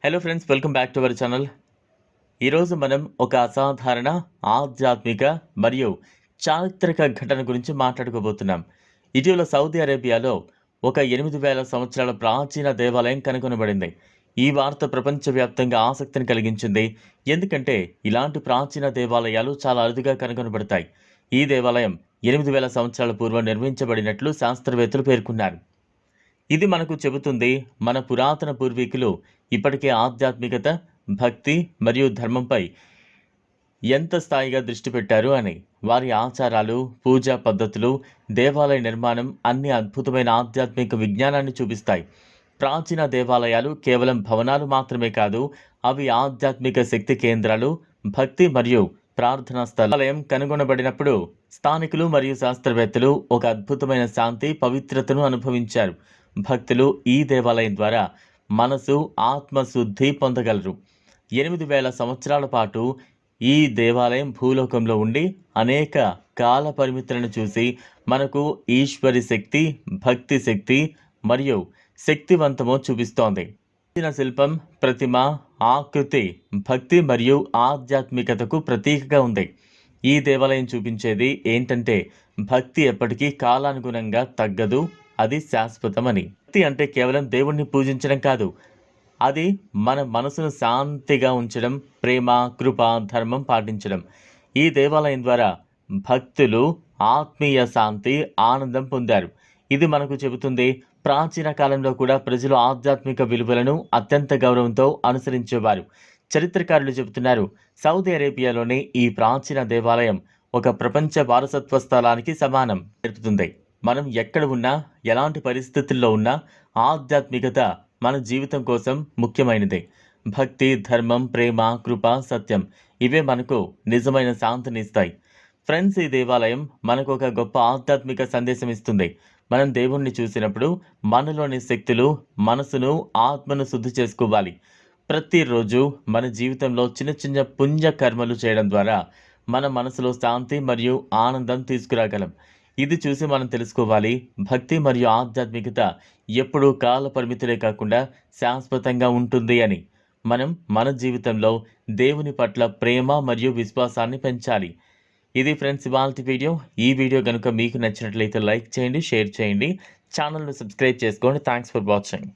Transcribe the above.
Hello friends, welcome back to our channel. ఈరోజు మనం ఒక అసాధారణ ఆధ్యాత్మిక మరియు చారిత్రక ఘటన గురించి మాట్లాడుకోబోతున్నాం. ఇటీవల సౌదీ అరేబియాలో ఒక 8,000 సంవత్సరాల ప్రాచీన దేవాలయం కనుగొనబడింది. ఈ వార్త ప్రపంచవ్యాప్తంగా ఆసక్తిని కలిగించింది. ఎందుకంటే ఇలాంటి ప్రాచీన దేవాలయాలు చాలా అరుదుగా కనుగొనబడతాయి. ఈ దేవాలయం 8,000 సంవత్సరాల పూర్వం నిర్మించబడినట్లు శాస్త్రవేత్తలు పేర్కొన్నారు. ఇది మనకు చెబుతుంది మన పురాతన పూర్వీకులు ఇప్పటికే ఆధ్యాత్మికత, భక్తి మరియు ధర్మంపై ఎంత స్థాయిగా దృష్టి పెట్టారు అని. వారి ఆచారాలు, పూజా పద్ధతులు, దేవాలయ నిర్మాణం అన్ని అద్భుతమైన ఆధ్యాత్మిక విజ్ఞానాన్ని చూపిస్తాయి. ప్రాచీన దేవాలయాలు కేవలం భవనాలు మాత్రమే కాదు, అవి ఆధ్యాత్మిక శక్తి కేంద్రాలు, భక్తి మరియు ప్రార్థనా స్థలాలయం కనుగొనబడినప్పుడు స్థానికులు మరియు శాస్త్రవేత్తలు ఒక అద్భుతమైన శాంతి, పవిత్రతను అనుభవించారు. భక్తులు ఈ దేవాలయం ద్వారా మనసు, ఆత్మశుద్ధి పొందగలరు. 8,000 సంవత్సరాల పాటు ఈ దేవాలయం భూలోకంలో ఉండి అనేక కాల పరిమితులను చూసి మనకు ఈశ్వరి శక్తి, భక్తి శక్తి మరియు శక్తివంతమో చూపిస్తోంది. శిల్పం, ప్రతిమ, ఆకృతి భక్తి మరియు ఆధ్యాత్మికతకు ప్రతీకగా ఉంది. ఈ దేవాలయం చూపించేది ఏంటంటే భక్తి ఎప్పటికీ కాలానుగుణంగా తగ్గదు, అది శాశ్వతమని. భక్తి అంటే కేవలం దేవుణ్ణి పూజించడం కాదు, అది మన మనసును శాంతిగా ఉంచడం, ప్రేమ, కృప, ధర్మం పాటించడం. ఈ దేవాలయం ద్వారా భక్తులు ఆత్మీయ శాంతి, ఆనందం పొందారు. ఇది మనకు చెబుతుంది ప్రాచీన కాలంలో కూడా ప్రజలు ఆధ్యాత్మిక విలువలను అత్యంత గౌరవంతో అనుసరించేవారు. చరిత్రకారులు చెబుతున్నారు, సౌదీ అరేబియాలోని ఈ ప్రాచీన దేవాలయం ఒక ప్రపంచ వారసత్వ స్థలానికి సమానం జరుపుతుంది. మనం ఎక్కడ ఉన్నా, ఎలాంటి పరిస్థితుల్లో ఉన్నా ఆధ్యాత్మికత మన జీవితం కోసం ముఖ్యమైనదే. భక్తి, ధర్మం, ప్రేమ, కృప, సత్యం ఇవే మనకు నిజమైన శాంతిని ఇస్తాయి. ఫ్రెండ్స్, ఈ దేవాలయం మనకు ఒక గొప్ప ఆధ్యాత్మిక సందేశం ఇస్తుంది. మనం దేవుణ్ణి చూసినప్పుడు మనలోని శక్తులు మనసును, ఆత్మను శుద్ధి చేసుకోవాలి. ప్రతిరోజు మన జీవితంలో చిన్న చిన్న పుణ్య కర్మలు చేయడం ద్వారా మన మనసులో శాంతి మరియు ఆనందం తీసుకురాగలం. ఇది చూసి మనం తెలుసుకోవాలి, భక్తి మరియు ఆధ్యాత్మికత ఎప్పుడూ కాల పరిమితులే కాకుండా శాశ్వతంగా ఉంటుంది అని. మనం మన జీవితంలో దేవుని పట్ల ప్రేమ మరియు విశ్వాసాన్ని పెంచాలి. ఇది ఫ్రెండ్స్ ఇవాల్టి వీడియో. ఈ వీడియో కనుక మీకు నచ్చినట్లయితే లైక్ చేయండి, షేర్ చేయండి, ఛానల్ను సబ్స్క్రైబ్ చేసుకోండి. Thanks for watching.